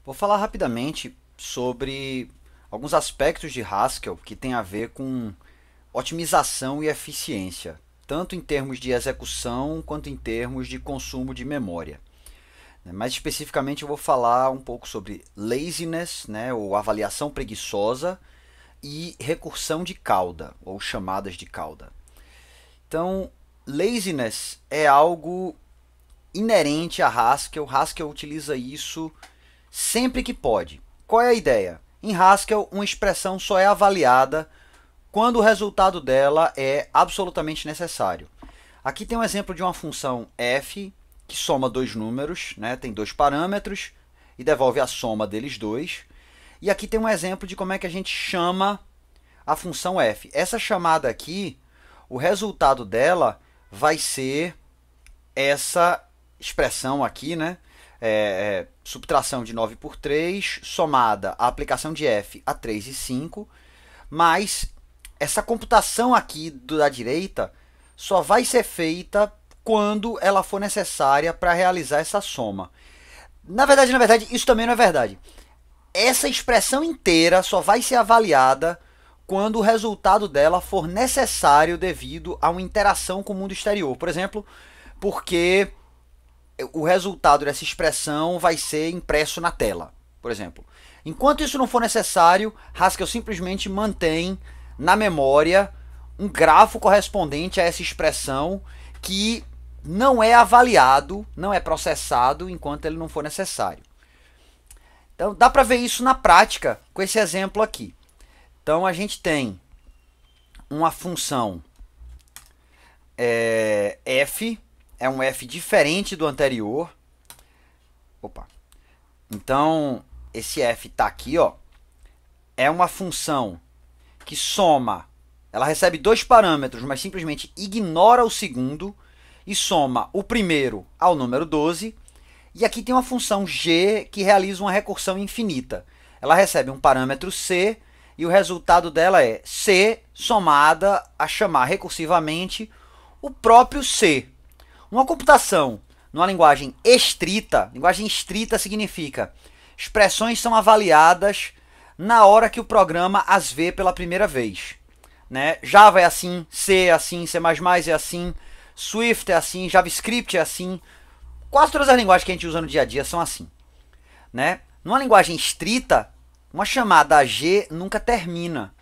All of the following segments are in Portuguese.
Vou falar rapidamente sobre alguns aspectos de Haskell que tem a ver com otimização e eficiência, tanto em termos de execução quanto em termos de consumo de memória. Mais especificamente, eu vou falar um pouco sobre laziness, né, ou avaliação preguiçosa, e recursão de cauda, ou chamadas de cauda. Então, laziness é algo inerente a Haskell. Haskell utiliza isso sempre que pode. Qual é a ideia? Em Haskell, uma expressão só é avaliada quando o resultado dela é absolutamente necessário. Aqui tem um exemplo de uma função f que soma dois números, né? Tem dois parâmetros e devolve a soma deles dois. E aqui tem um exemplo de como é que a gente chama a função f. Essa chamada aqui, o resultado dela vai ser essa expressão aqui, né? Subtração de 9 por 3, somada a aplicação de f a 3 e 5, mas essa computação aqui da direita só vai ser feita quando ela for necessária para realizar essa soma. Na verdade, isso também não é verdade. Essa expressão inteira só vai ser avaliada quando o resultado dela for necessário devido a uma interação com o mundo exterior. Por exemplo, porque o resultado dessa expressão vai ser impresso na tela, por exemplo. Enquanto isso não for necessário, Haskell simplesmente mantém na memória um grafo correspondente a essa expressão que não é avaliado, não é processado enquanto ele não for necessário. Então dá para ver isso na prática com esse exemplo aqui. Então a gente tem uma função f, é um f diferente do anterior. Opa. Então esse f está aqui, ó. É uma função que soma, ela recebe dois parâmetros, mas simplesmente ignora o segundo e soma o primeiro ao número 12. E aqui tem uma função g que realiza uma recursão infinita. Ela recebe um parâmetro c e o resultado dela é c somada a chamar recursivamente o próprio c. Uma computação numa linguagem estrita significa expressões são avaliadas na hora que o programa as vê pela primeira vez. Né? Java é assim, C é assim, C++ é assim, Swift é assim, JavaScript é assim. Quase todas as linguagens que a gente usa no dia a dia são assim. Né? Numa linguagem estrita, uma chamada a G nunca termina.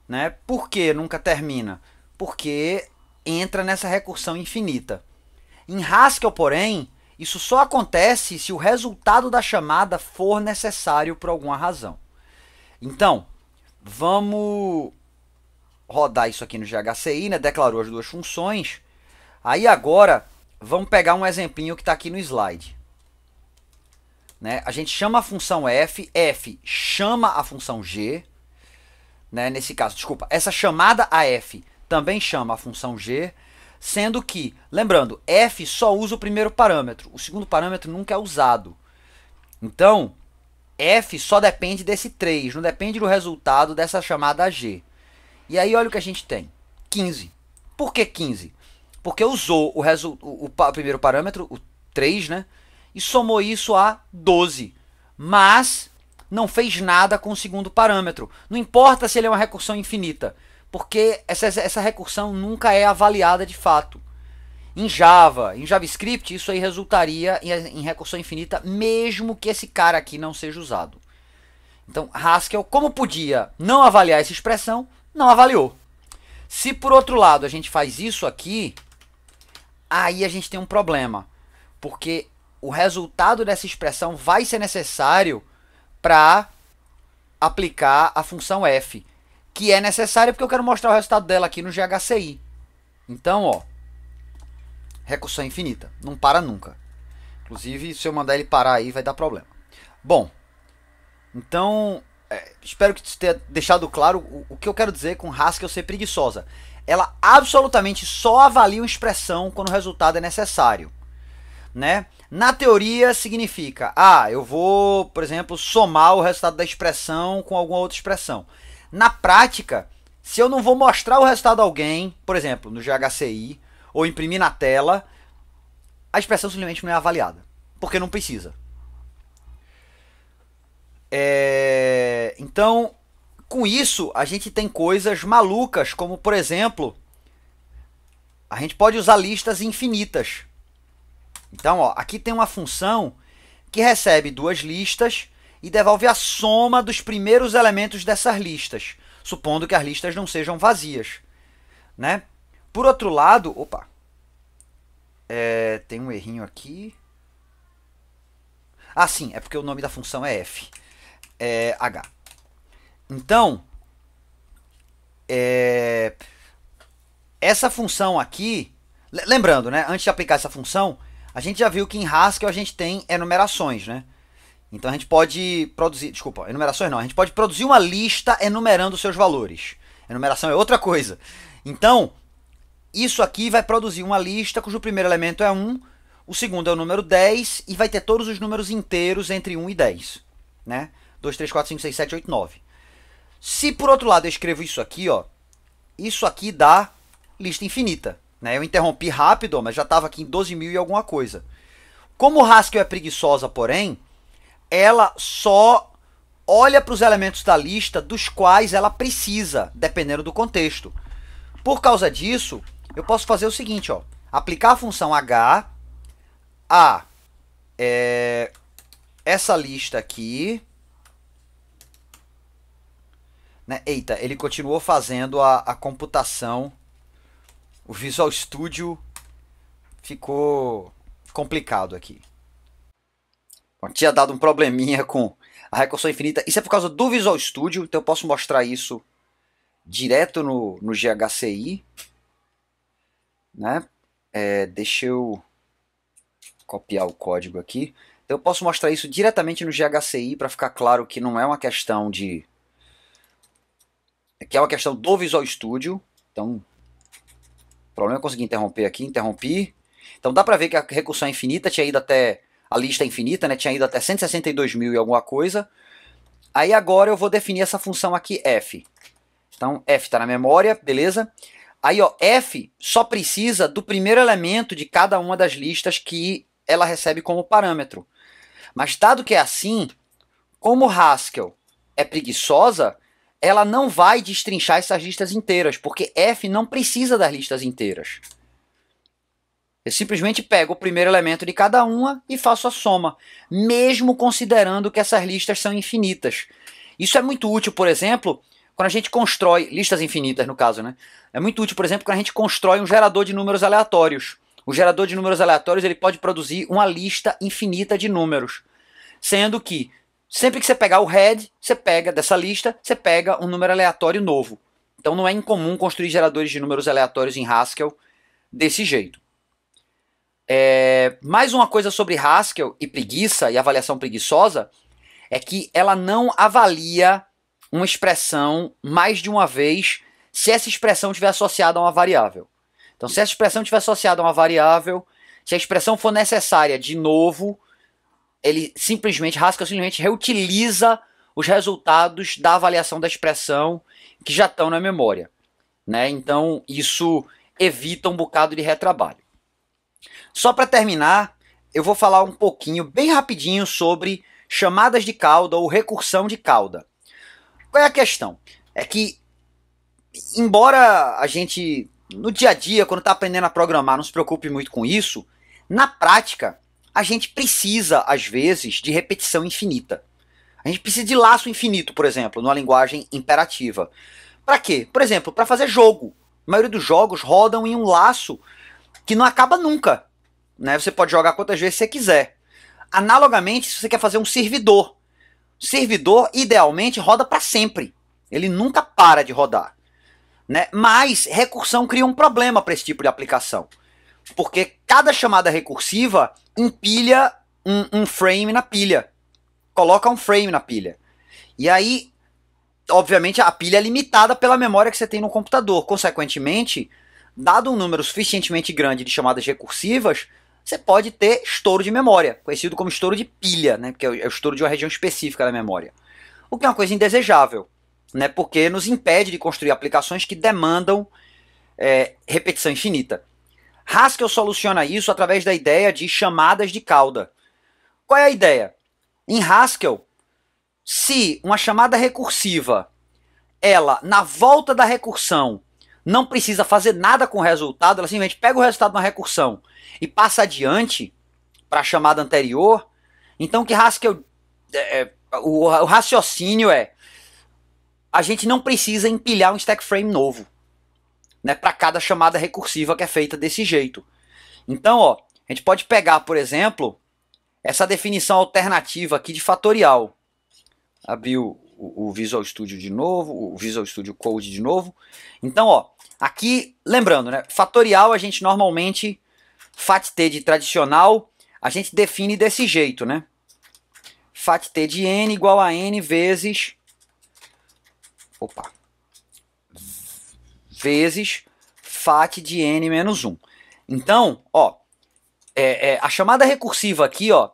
Né? Por que nunca termina? Porque entra nessa recursão infinita. Em Haskell, porém, isso só acontece se o resultado da chamada for necessário por alguma razão. Então, vamos rodar isso aqui no GHCI, né? Declarou as duas funções. Aí agora, vamos pegar um exemplinho que está aqui no slide. Né? A gente chama a função f, f chama a função g. Né? Nesse caso, desculpa, essa chamada a f também chama a função g, sendo que, lembrando, f só usa o primeiro parâmetro, o segundo parâmetro nunca é usado. Então, f só depende desse 3, não depende do resultado dessa chamada a g. E aí olha o que a gente tem, 15. Por que 15? Porque usou o primeiro parâmetro, o 3, né? E somou isso a 12. Mas não fez nada com o segundo parâmetro. Não importa se ele é uma recursão infinita, porque essa recursão nunca é avaliada de fato. Em Java, em JavaScript, isso aí resultaria em recursão infinita, mesmo que esse cara aqui não seja usado. Então, Haskell, como podia não avaliar essa expressão, não avaliou. Se por outro lado a gente faz isso aqui, aí a gente tem um problema, porque o resultado dessa expressão vai ser necessário para aplicar a função f, que é necessária porque eu quero mostrar o resultado dela aqui no GHCI. Então, ó, recursão infinita, não para nunca. Inclusive, se eu mandar ele parar aí, vai dar problema. Bom, então, espero que tenha deixado claro o que eu quero dizer com Haskell ser preguiçosa. Ela absolutamente só avalia uma expressão quando o resultado é necessário. Né? Na teoria, significa, eu vou, por exemplo, somar o resultado da expressão com alguma outra expressão. Na prática, se eu não vou mostrar o resultado a alguém, por exemplo, no GHCI, ou imprimir na tela, a expressão simplesmente não é avaliada, porque não precisa. Então, com isso, a gente tem coisas malucas, como, por exemplo, a gente pode usar listas infinitas. Então, ó, aqui tem uma função que recebe duas listas e devolve a soma dos primeiros elementos dessas listas, supondo que as listas não sejam vazias, né? Por outro lado, opa, tem um errinho aqui. Ah, sim, é porque o nome da função é f, h. Então, essa função aqui, lembrando, né, antes de aplicar essa função, a gente já viu que em Haskell a gente tem enumerações, né? Então a gente pode produzir, desculpa, enumerações não, a gente pode produzir uma lista enumerando seus valores. Enumeração é outra coisa. Então, isso aqui vai produzir uma lista cujo primeiro elemento é 1, o segundo é o número 10 e vai ter todos os números inteiros entre 1 e 10, né? 2, 3, 4, 5, 6, 7, 8, 9. Se por outro lado eu escrevo isso aqui dá lista infinita, né? Eu interrompi rápido, mas já estava aqui em 12.000 e alguma coisa. Como o Haskell é preguiçosa, porém, ela só olha para os elementos da lista dos quais ela precisa, dependendo do contexto. Por causa disso, eu posso fazer o seguinte, ó, aplicar a função h a essa lista aqui, né? Eita, ele continuou fazendo a computação. O Visual Studio ficou complicado aqui. Bom, tinha dado um probleminha com a recursão infinita. Isso é por causa do Visual Studio, então eu posso mostrar isso direto no GHCI. Né? Deixa eu copiar o código aqui. Então eu posso mostrar isso diretamente no GHCI para ficar claro que não é uma questão de... que é uma questão do Visual Studio. Então, o problema é conseguir interromper aqui. Interrompi. Então dá para ver que a recursão infinita tinha ido até... a lista infinita, né? Tinha ido até 162.000 e alguma coisa. Aí agora eu vou definir essa função aqui, f. Então, f está na memória, beleza? Aí, ó, f só precisa do primeiro elemento de cada uma das listas que ela recebe como parâmetro. Mas dado que é assim, como Haskell é preguiçosa, ela não vai destrinchar essas listas inteiras, porque f não precisa das listas inteiras. Eu simplesmente pego o primeiro elemento de cada uma e faço a soma, mesmo considerando que essas listas são infinitas. Isso é muito útil, por exemplo, quando a gente constrói, listas infinitas no caso, né? É muito útil, por exemplo, quando a gente constrói um gerador de números aleatórios. O gerador de números aleatórios ele pode produzir uma lista infinita de números. Sendo que, sempre que você pegar o head, você pega dessa lista, você pega um número aleatório novo. Então não é incomum construir geradores de números aleatórios em Haskell desse jeito. Mais uma coisa sobre Haskell e preguiça e avaliação preguiçosa é que ela não avalia uma expressão mais de uma vez se essa expressão estiver associada a uma variável. Então, se essa expressão estiver associada a uma variável, se a expressão for necessária de novo, Haskell simplesmente reutiliza os resultados da avaliação da expressão que já estão na memória, né? Então, isso evita um bocado de retrabalho. Só para terminar, eu vou falar um pouquinho, bem rapidinho, sobre chamadas de cauda ou recursão de cauda. Qual é a questão? É que, embora a gente, no dia a dia, quando está aprendendo a programar, não se preocupe muito com isso, na prática, a gente precisa, às vezes, de repetição infinita. A gente precisa de laço infinito, por exemplo, numa linguagem imperativa. Para quê? Por exemplo, para fazer jogo. A maioria dos jogos rodam em um laço que não acaba nunca. Né? Você pode jogar quantas vezes você quiser. Analogamente, se você quer fazer um servidor, o servidor, idealmente, roda para sempre. Ele nunca para de rodar. Né? Mas recursão cria um problema para esse tipo de aplicação. Porque cada chamada recursiva empilha um frame na pilha. Coloca um frame na pilha. E aí, obviamente, a pilha é limitada pela memória que você tem no computador. Consequentemente, dado um número suficientemente grande de chamadas recursivas, você pode ter estouro de memória, conhecido como estouro de pilha, né? Porque é o estouro de uma região específica da memória. O que é uma coisa indesejável, né? Porque nos impede de construir aplicações que demandam repetição infinita. Haskell soluciona isso através da ideia de chamadas de cauda. Qual é a ideia? Em Haskell, se uma chamada recursiva, ela, na volta da recursão, não precisa fazer nada com o resultado, ela simplesmente pega o resultado de uma recursão e passa adiante para a chamada anterior, então que Haskell, o raciocínio é, a gente não precisa empilhar um stack frame novo, né, para cada chamada recursiva que é feita desse jeito. Então, ó, a gente pode pegar, por exemplo, essa definição alternativa aqui de fatorial. Abrir o Visual Studio de novo, o Visual Studio Code de novo. Então, ó, aqui, lembrando, né, fatorial a gente normalmente, FAT-T tradicional, a gente define desse jeito, né? FAT-T de n igual a n vezes... vezes FAT de n menos 1. Então, ó, a chamada recursiva aqui, ó,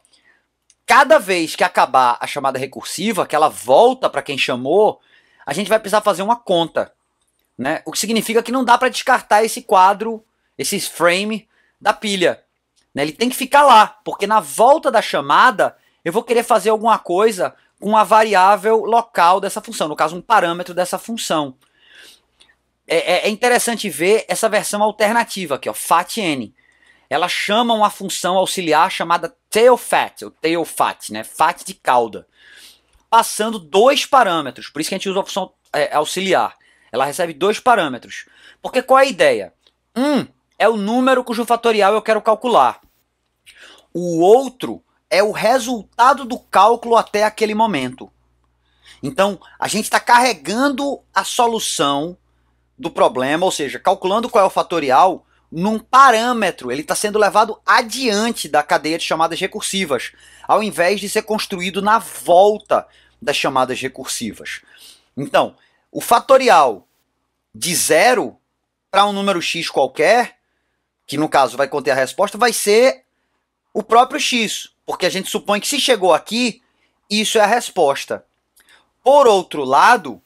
cada vez que acabar a chamada recursiva, que ela volta para quem chamou, a gente vai precisar fazer uma conta, né? O que significa que não dá para descartar esse quadro, esse frame da pilha, né? Ele tem que ficar lá, porque na volta da chamada eu vou querer fazer alguma coisa com a variável local dessa função, no caso um parâmetro dessa função. É interessante ver essa versão alternativa aqui, ó, FAT-N. Ela chama uma função auxiliar chamada tailFat, ou tailFat, né? Fat de cauda, passando dois parâmetros. Por isso que a gente usa a função auxiliar. Ela recebe dois parâmetros. Porque qual é a ideia? Um é o número cujo fatorial eu quero calcular. O outro é o resultado do cálculo até aquele momento. Então, a gente está carregando a solução do problema, ou seja, calculando qual é o fatorial, num parâmetro, ele está sendo levado adiante da cadeia de chamadas recursivas, ao invés de ser construído na volta das chamadas recursivas. Então, o fatorial de 0 para um número x qualquer, que no caso vai conter a resposta, vai ser o próprio x, porque a gente supõe que se chegou aqui, isso é a resposta. Por outro lado,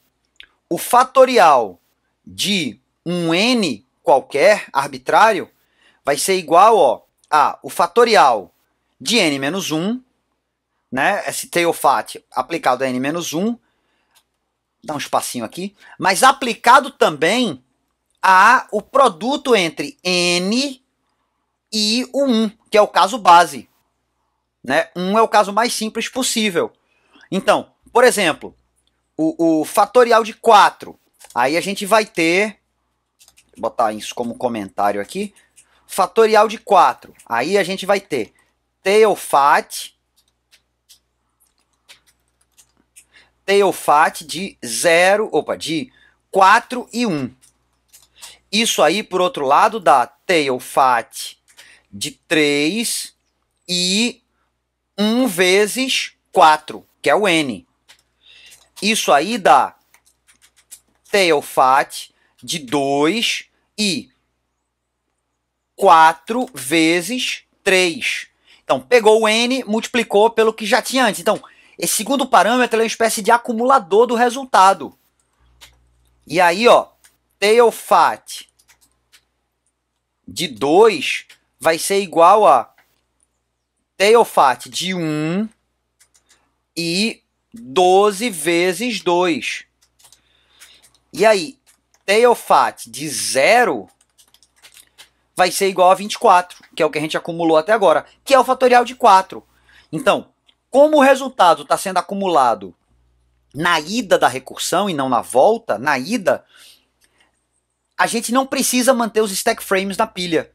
o fatorial de um n qualquer, arbitrário, vai ser igual, ó, a o fatorial de n menos 1, né, esse tailFat aplicado a n menos 1, dá um espacinho aqui, mas aplicado também a o produto entre n e o 1, que é o caso base. Né? 1 é o caso mais simples possível. Então, por exemplo, o fatorial de 4, aí a gente vai ter, vou botar isso como comentário aqui, fatorial de 4, aí a gente vai ter tailFat de 0, de 4 e 1. Isso aí, por outro lado, dá tailFat de 3 e 1 vezes 4, que é o n. Isso aí dá tailFat de 2 e 4 vezes 3. Então, pegou o n, multiplicou pelo que já tinha antes. Então, esse segundo parâmetro é uma espécie de acumulador do resultado. E aí, ó, tailFat de 2 vai ser igual a tailFat de 1 e 12 vezes 2. E aí, tailFat de 0 vai ser igual a 24, que é o que a gente acumulou até agora, que é o fatorial de 4. Então, como o resultado está sendo acumulado na ida da recursão e não na volta, na ida, a gente não precisa manter os stack frames na pilha.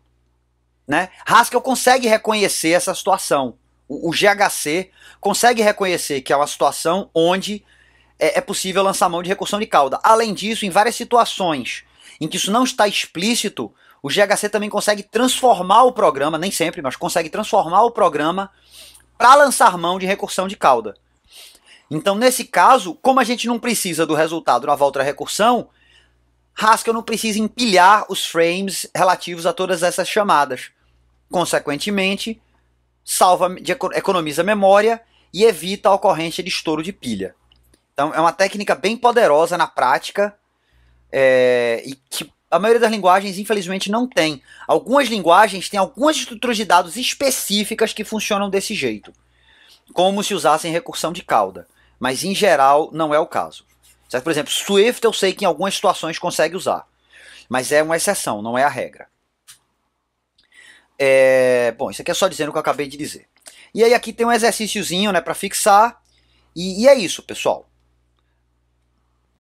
Né? Haskell consegue reconhecer essa situação. O GHC consegue reconhecer que é uma situação onde é possível lançar mão de recursão de cauda. Além disso, em várias situações em que isso não está explícito, o GHC também consegue transformar o programa, nem sempre, mas consegue transformar o programa para lançar mão de recursão de cauda. Então, nesse caso, como a gente não precisa do resultado na volta da recursão, Haskell não precisa empilhar os frames relativos a todas essas chamadas. Consequentemente, economiza memória e evita a ocorrência de estouro de pilha. Então, é uma técnica bem poderosa na prática e que a maioria das linguagens, infelizmente, não tem. Algumas linguagens têm algumas estruturas de dados específicas que funcionam desse jeito, como se usassem recursão de cauda. mas em geral não é o caso. Certo? Por exemplo, Swift eu sei que em algumas situações consegue usar, mas é uma exceção, não é a regra. Bom, isso aqui é só dizendo o que eu acabei de dizer. E aí aqui tem um exercíciozinho, né, para fixar, e é isso, pessoal.